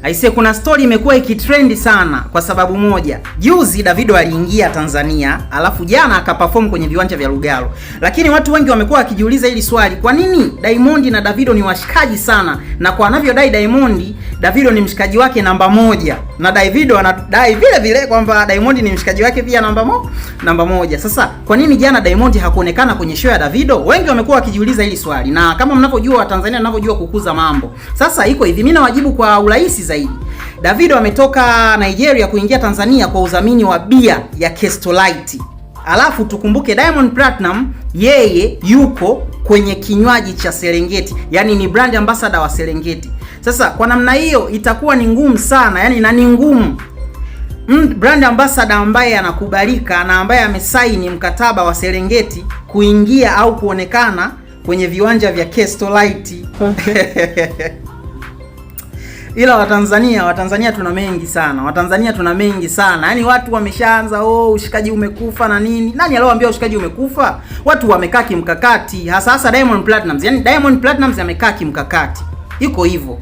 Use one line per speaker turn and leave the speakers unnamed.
Aise, kuna story imekuwa ikitrendi sana kwa sababu moja. Juzi Davido aliingia Tanzania, alafu jana akaperform kwenye viwanja vya Lugalo. Lakini watu wengi wamekuwa wakijiuliza hili swali, kwa nini Diamond na Davido ni washikaji sana? Na kwa anavyodai Diamond, Davido ni mshikaji wake namba moja. Na Davido anadai vile vile kwamba Diamond ni mshikaji wake pia namba moja. Sasa kwa nini jana Diamond hakuonekana kwenye show ya Davido? Wengi wamekuwa wakijiuliza hili swali. Na kama mnavyojua Tanzania mnavyojua kukuza mambo. Sasa iko hivi, mimi nawajibu kwa urahisi zaidi. Davido ametoka Nigeria kuingia Tanzania kwa udhamini wa bia ya Kestrolite. Alafu tukumbuke Diamond Platinum yeye yuko kwenye kinywaji cha Serengeti. Yaani ni brand ambassador wa Serengeti. Sasa kwa namna hiyo itakuwa ni ngumu sana, yani na ni ngumu brand ambassador ambaye anakubalika na ambaye amesaini mkataba wa Serengeti kuingia au kuonekana kwenye viwanja vya Kestrolite. Ila Watanzania tuna mengi sana. Yaani watu wameshaanza ushikaji umekufa na nini. Nani aliyowaambia ushikaji umekufa? Watu wamekaa kimkakati, hasa Diamond Platnumz. Yaani Diamond Platnumz amekaa kimkakati. Iko hivyo.